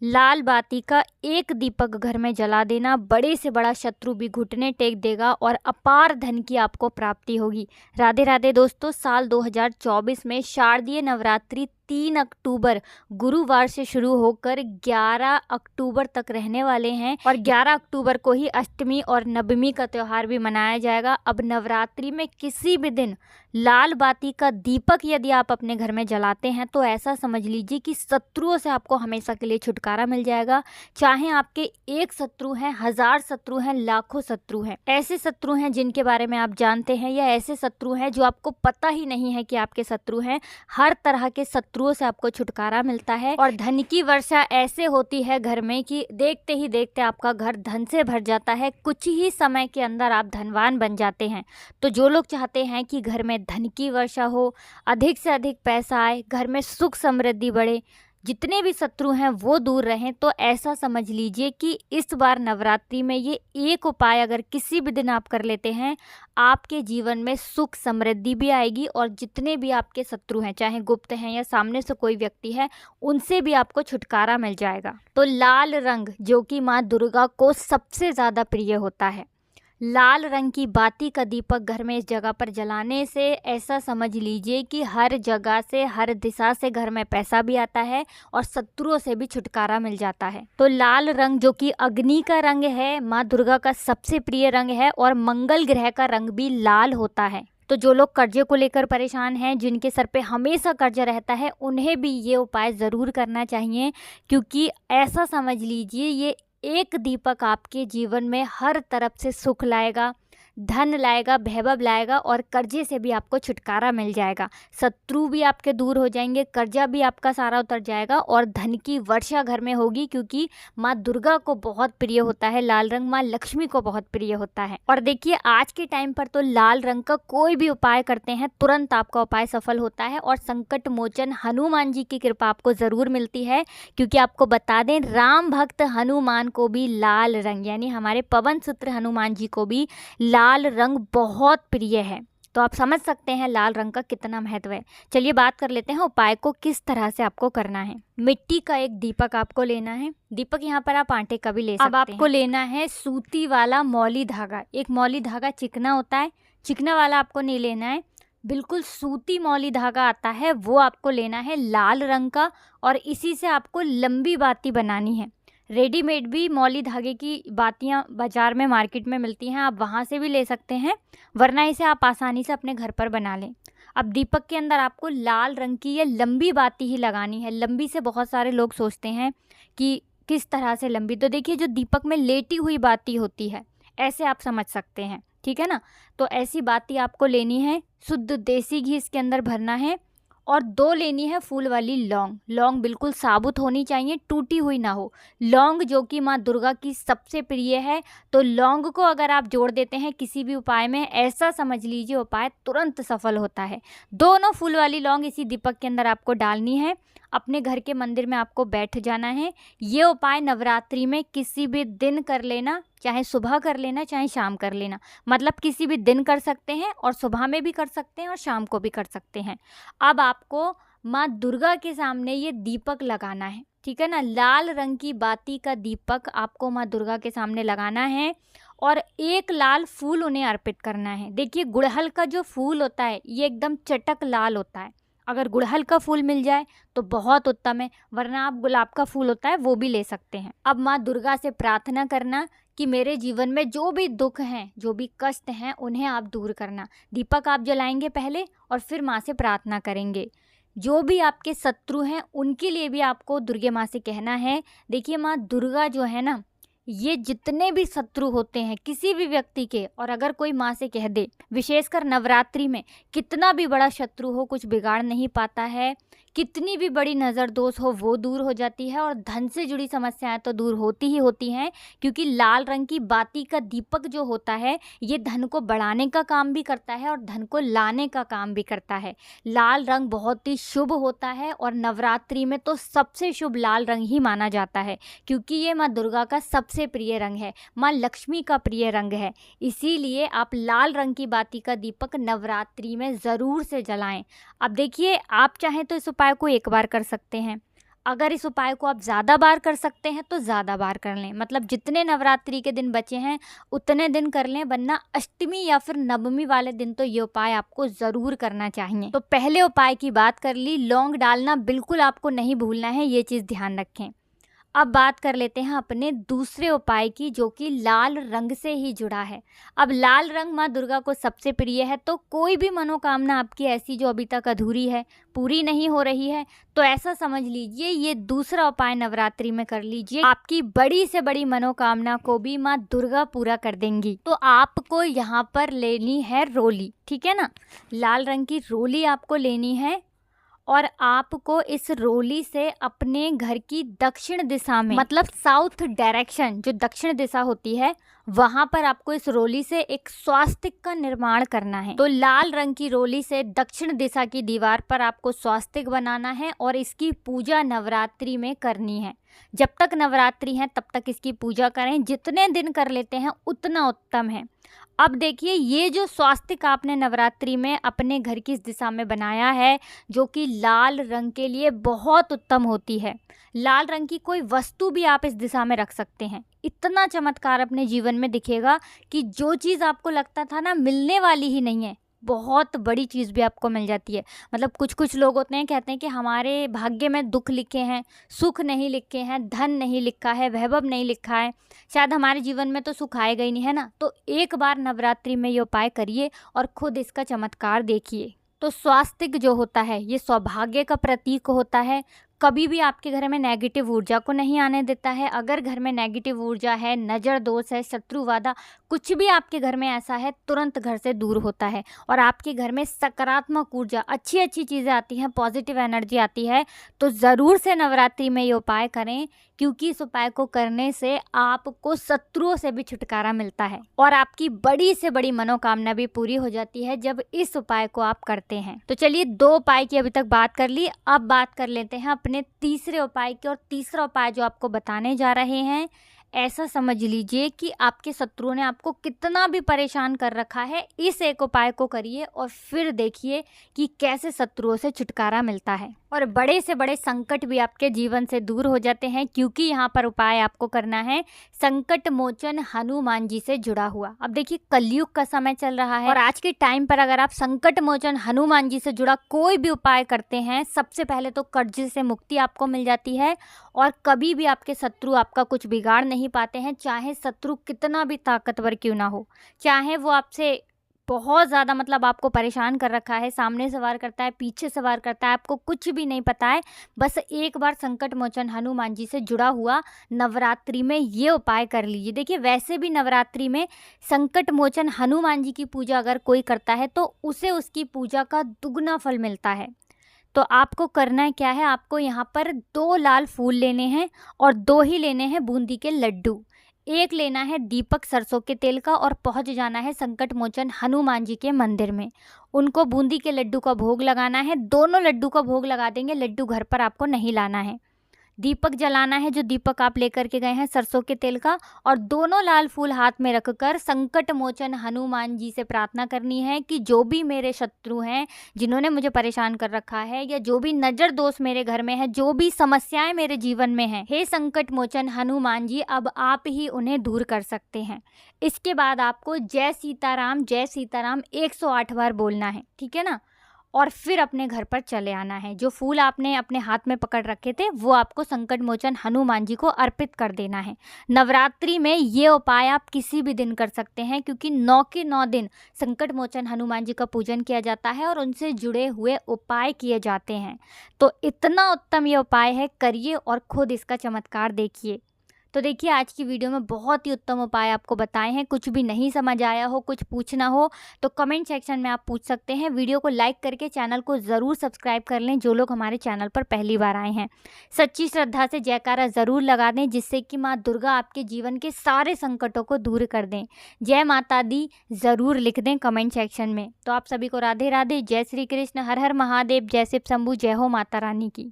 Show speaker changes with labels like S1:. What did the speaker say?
S1: लाल बाती का एक दीपक घर में जला देना बड़े से बड़ा शत्रु भी घुटने टेक देगा और अपार धन की आपको प्राप्ति होगी। राधे राधे दोस्तों, साल 2024 में शारदीय नवरात्रि 3 अक्टूबर गुरुवार से शुरू होकर 11 अक्टूबर तक रहने वाले हैं और 11 अक्टूबर को ही अष्टमी और नवमी का त्यौहार भी मनाया जाएगा। अब नवरात्रि में किसी भी दिन लाल बाती का दीपक यदि आप अपने घर में जलाते हैं तो ऐसा समझ लीजिए कि शत्रुओं से आपको हमेशा के लिए छुटकारा मिल जाएगा। चाहे आपके एक शत्रु हैं, 1000 शत्रु हैं, लाखों शत्रु हैं, ऐसे शत्रु हैं जिनके बारे में आप जानते हैं या ऐसे शत्रु हैं जो आपको पता ही नहीं है कि आपके शत्रु हैं, हर तरह के शत्रुओं से आपको छुटकारा मिलता है और धन की वर्षा ऐसे होती है घर में कि देखते ही देखते आपका घर धन से भर जाता है। कुछ ही समय के अंदर आप धनवान बन जाते हैं। तो जो लोग चाहते हैं कि घर में धन की वर्षा हो, अधिक से अधिक पैसा आए, घर में सुख समृद्धि बढ़े, जितने भी शत्रु हैं वो दूर रहें, तो ऐसा समझ लीजिए कि इस बार नवरात्रि में ये एक उपाय अगर किसी भी दिन आप कर लेते हैं, आपके जीवन में सुख समृद्धि भी आएगी और जितने भी आपके शत्रु हैं, चाहे गुप्त हैं या सामने से कोई व्यक्ति है, उनसे भी आपको छुटकारा मिल जाएगा। तो लाल रंग जो कि माँ दुर्गा को सबसे ज़्यादा प्रिय होता है, लाल रंग की बाती का दीपक घर में इस जगह पर जलाने से ऐसा समझ लीजिए कि हर जगह से, हर दिशा से घर में पैसा भी आता है और शत्रुओं से भी छुटकारा मिल जाता है। तो लाल रंग जो कि अग्नि का रंग है, माँ दुर्गा का सबसे प्रिय रंग है और मंगल ग्रह का रंग भी लाल होता है। तो जो लोग कर्जे को लेकर परेशान हैं, जिनके सर पे हमेशा कर्जा रहता है, उन्हें भी ये उपाय ज़रूर करना चाहिए, क्योंकि ऐसा समझ लीजिए ये एक दीपक आपके जीवन में हर तरफ से सुख लाएगा, धन लाएगा, वैभव लाएगा और कर्जे से भी आपको छुटकारा मिल जाएगा। शत्रु भी आपके दूर हो जाएंगे, कर्जा भी आपका सारा उतर जाएगा और धन की वर्षा घर में होगी, क्योंकि माँ दुर्गा को बहुत प्रिय होता है लाल रंग, माँ लक्ष्मी को बहुत प्रिय होता है। और देखिए आज के टाइम पर तो लाल रंग का कोई भी उपाय करते हैं तुरंत आपका उपाय सफल होता है और संकट मोचन हनुमान जी की कृपा आपको ज़रूर मिलती है। क्योंकि आपको बता दें, राम भक्त हनुमान को भी लाल रंग, यानी हमारे पवन सुत्र हनुमान जी को भी लाल रंग बहुत प्रिय है। तो आप समझ सकते हैं लाल रंग का कितना महत्व है। चलिए बात कर लेते हैं उपाय को किस तरह से आपको करना है। मिट्टी का एक दीपक आपको लेना है। दीपक यहाँ पर आप आटे का भी ले सकते हैं। अब आपको लेना है सूती वाला मौली धागा। एक मौली धागा चिकना होता है, चिकना वाला आपको नहीं लेना है, बिल्कुल सूती मौली धागा आता है, वो आपको लेना है लाल रंग का और इसी से आपको लंबी बाती बनानी है। रेडीमेड भी मौली धागे की बातियाँ बाज़ार में, मार्केट में मिलती हैं, आप वहाँ से भी ले सकते हैं, वरना इसे आप आसानी से अपने घर पर बना लें। अब दीपक के अंदर आपको लाल रंग की ये लंबी बाती ही लगानी है। लंबी से बहुत सारे लोग सोचते हैं कि किस तरह से लंबी, तो देखिए जो दीपक में लेटी हुई बाती होती है, ऐसे आप समझ सकते हैं, ठीक है ना। तो ऐसी बाती आपको लेनी है, शुद्ध देसी घी इसके अंदर भरना है और 2 लेनी है फूल वाली लौंग। लौंग बिल्कुल साबुत होनी चाहिए, टूटी हुई ना हो। लौंग जो कि माँ दुर्गा की सबसे प्रिय है, तो लौंग को अगर आप जोड़ देते हैं किसी भी उपाय में, ऐसा समझ लीजिए उपाय तुरंत सफल होता है। दोनों फूल वाली लौंग इसी दीपक के अंदर आपको डालनी है। अपने घर के मंदिर में आपको बैठ जाना है। ये उपाय नवरात्रि में किसी भी दिन कर लेना, चाहे सुबह कर लेना चाहे शाम कर लेना, मतलब किसी भी दिन कर सकते हैं और सुबह में भी कर सकते हैं और शाम को भी कर सकते हैं। अब आपको माँ दुर्गा के सामने ये दीपक लगाना है, ठीक है ना। लाल रंग की बाती का दीपक आपको माँ दुर्गा के सामने लगाना है और एक लाल फूल उन्हें अर्पित करना है। देखिए गुड़हल का जो फूल होता है ये एकदम चटक लाल होता है, अगर गुड़हल का फूल मिल जाए तो बहुत उत्तम है, वरना आप गुलाब का फूल होता है वो भी ले सकते हैं। अब माँ दुर्गा से प्रार्थना करना कि मेरे जीवन में जो भी दुख हैं, जो भी कष्ट हैं, उन्हें आप दूर करना। दीपक आप जलाएंगे पहले और फिर माँ से प्रार्थना करेंगे। जो भी आपके शत्रु हैं उनके लिए भी आपको दुर्गे माँ से कहना है। देखिए माँ दुर्गा जो है ना, ये जितने भी शत्रु होते हैं किसी भी व्यक्ति के, और अगर कोई माँ से कह दे, विशेषकर नवरात्रि में, कितना भी बड़ा शत्रु हो कुछ बिगाड़ नहीं पाता है, कितनी भी बड़ी नज़र दोष हो वो दूर हो जाती है और धन से जुड़ी समस्याएं तो दूर होती ही होती हैं। क्योंकि लाल रंग की बाती का दीपक जो होता है ये धन को बढ़ाने का काम भी करता है और धन को लाने का काम भी करता है। लाल रंग बहुत ही शुभ होता है और नवरात्रि में तो सबसे शुभ लाल रंग ही माना जाता है, क्योंकि ये माँ दुर्गा का सबसे प्रिय रंग है, माँ लक्ष्मी का प्रिय रंग है। इसीलिए आप लाल रंग की बाती का दीपक नवरात्रि में ज़रूर से जलाएं। अब देखिए आप चाहें तो इस उपाय को एक बार कर सकते हैं, अगर इस उपाय को आप ज़्यादा बार कर सकते हैं तो ज़्यादा बार कर लें, मतलब जितने नवरात्रि के दिन बचे हैं उतने दिन कर लें, वरना अष्टमी या फिर नवमी वाले दिन तो ये उपाय आपको ज़रूर करना चाहिए। तो पहले उपाय की बात कर ली, लौंग डालना बिल्कुल आपको नहीं भूलना है, ये चीज़ ध्यान रखें। अब बात कर लेते हैं अपने दूसरे उपाय की, जो कि लाल रंग से ही जुड़ा है। अब लाल रंग माँ दुर्गा को सबसे प्रिय है, तो कोई भी मनोकामना आपकी ऐसी जो अभी तक अधूरी है, पूरी नहीं हो रही है, तो ऐसा समझ लीजिए ये दूसरा उपाय नवरात्रि में कर लीजिए। आपकी बड़ी से बड़ी मनोकामना को भी माँ दुर्गा पूरा कर देंगी। तो आपको यहाँ पर लेनी है रोली, ठीक है ना, लाल रंग की रोली आपको लेनी है और आपको इस रोली से अपने घर की दक्षिण दिशा में, मतलब साउथ डायरेक्शन जो दक्षिण दिशा होती है, वहां पर आपको इस रोली से एक स्वास्तिक का निर्माण करना है। तो लाल रंग की रोली से दक्षिण दिशा की दीवार पर आपको स्वास्तिक बनाना है और इसकी पूजा नवरात्रि में करनी है। जब तक नवरात्रि है तब तक इसकी पूजा करें, जितने दिन कर लेते हैं उतना उत्तम है। अब देखिए, ये जो स्वास्तिक आपने नवरात्रि में अपने घर की इस दिशा में बनाया है, जो कि लाल रंग के लिए बहुत उत्तम होती है। लाल रंग की कोई वस्तु भी आप इस दिशा में रख सकते हैं, इतना चमत्कार अपने जीवन में दिखेगा कि जो चीज़ आपको लगता था ना मिलने वाली ही नहीं है, बहुत बड़ी चीज़ भी आपको मिल जाती है। मतलब कुछ लोग होते हैं, कहते हैं कि हमारे भाग्य में दुख लिखे हैं, सुख नहीं लिखे हैं, धन नहीं लिखा है, वैभव नहीं लिखा है, शायद हमारे जीवन में तो सुख आएगा ही नहीं, है ना। तो एक बार नवरात्रि में ये उपाय करिए और खुद इसका चमत्कार देखिए। तो स्वास्तिक जो होता है ये सौभाग्य का प्रतीक होता है, कभी भी आपके घर में नेगेटिव ऊर्जा को नहीं आने देता है। अगर घर में नेगेटिव ऊर्जा है, नज़र दोष है, शत्रुवादा कुछ भी आपके घर में ऐसा है, तुरंत घर से दूर होता है और आपके घर में सकारात्मक ऊर्जा, अच्छी अच्छी चीज़ें आती हैं, पॉजिटिव एनर्जी आती है। तो ज़रूर से नवरात्रि में ये उपाय करें, क्योंकि इस उपाय को करने से आपको शत्रुओं से भी छुटकारा मिलता है और आपकी बड़ी से बड़ी मनोकामना भी पूरी हो जाती है जब इस उपाय को आप करते हैं। तो चलिए, 2 उपाय की अभी तक बात कर ली, अब बात कर लेते हैं अपने तीसरे उपाय की। और तीसरा उपाय जो आपको बताने जा रहे हैं, ऐसा समझ लीजिए कि आपके शत्रुओं ने आपको कितना भी परेशान कर रखा है, इस एक उपाय को करिए और फिर देखिए कि कैसे शत्रुओं से छुटकारा मिलता है और बड़े से बड़े संकट भी आपके जीवन से दूर हो जाते हैं। क्योंकि यहाँ पर उपाय आपको करना है संकट मोचन हनुमान जी से जुड़ा हुआ। अब देखिए, कलयुग का समय चल रहा है और आज के टाइम पर अगर आप संकट मोचन हनुमान जी से जुड़ा कोई भी उपाय करते हैं, सबसे पहले तो कर्ज से मुक्ति आपको मिल जाती है और कभी भी आपके शत्रु आपका कुछ बिगाड़ नहीं पाते हैं, चाहे शत्रु कितना भी ताकतवर क्यों ना हो, चाहे वो आपसे बहुत ज़्यादा, मतलब आपको परेशान कर रखा है, सामने से वार करता है, पीछे से वार करता है, आपको कुछ भी नहीं पता है, बस एक बार संकट मोचन हनुमान जी से जुड़ा हुआ नवरात्रि में ये उपाय कर लीजिए। देखिए, वैसे भी नवरात्रि में संकट मोचन हनुमान जी की पूजा अगर कोई करता है तो उसे उसकी पूजा का दुगना फल मिलता है। तो आपको करना है क्या है, आपको यहाँ पर 2 लाल फूल लेने हैं और 2 ही लेने हैं बूंदी के लड्डू। एक लेना है दीपक सरसों के तेल का और पहुंच जाना है संकट मोचन हनुमान जी के मंदिर में। उनको बूंदी के लड्डू का भोग लगाना है, दोनों लड्डू का भोग लगा देंगे, लड्डू घर पर आपको नहीं लाना है। दीपक जलाना है, जो दीपक आप लेकर के गए हैं सरसों के तेल का, और दोनों लाल फूल हाथ में रखकर संकट मोचन हनुमान जी से प्रार्थना करनी है कि जो भी मेरे शत्रु हैं, जिन्होंने मुझे परेशान कर रखा है, या जो भी नज़र दोष मेरे घर में है, जो भी समस्याएं मेरे जीवन में हैं, हे संकट मोचन हनुमान जी, अब आप ही उन्हें दूर कर सकते हैं। इसके बाद आपको जय सीताराम 108 बार बोलना है, ठीक है ना, और फिर अपने घर पर चले आना है। जो फूल आपने अपने हाथ में पकड़ रखे थे वो आपको संकट मोचन हनुमान जी को अर्पित कर देना है। नवरात्रि में ये उपाय आप किसी भी दिन कर सकते हैं, क्योंकि 9 के 9 दिन संकट मोचन हनुमान जी का पूजन किया जाता है और उनसे जुड़े हुए उपाय किए जाते हैं। तो इतना उत्तम ये उपाय है, करिए और खुद इसका चमत्कार देखिए। तो देखिए, आज की वीडियो में बहुत ही उत्तम उपाय आपको बताए हैं। कुछ भी नहीं समझ आया हो, कुछ पूछना हो तो कमेंट सेक्शन में आप पूछ सकते हैं। वीडियो को लाइक करके चैनल को ज़रूर सब्सक्राइब कर लें, जो लोग हमारे चैनल पर पहली बार आए हैं। सच्ची श्रद्धा से जयकारा ज़रूर लगा दें, जिससे कि माँ दुर्गा आपके जीवन के सारे संकटों को दूर कर दें। जय माता दी ज़रूर लिख दें कमेंट सेक्शन में। तो आप सभी को राधे राधे, जय श्री कृष्ण, हर हर महादेव, जय शिव शंभू, जय हो माता रानी की।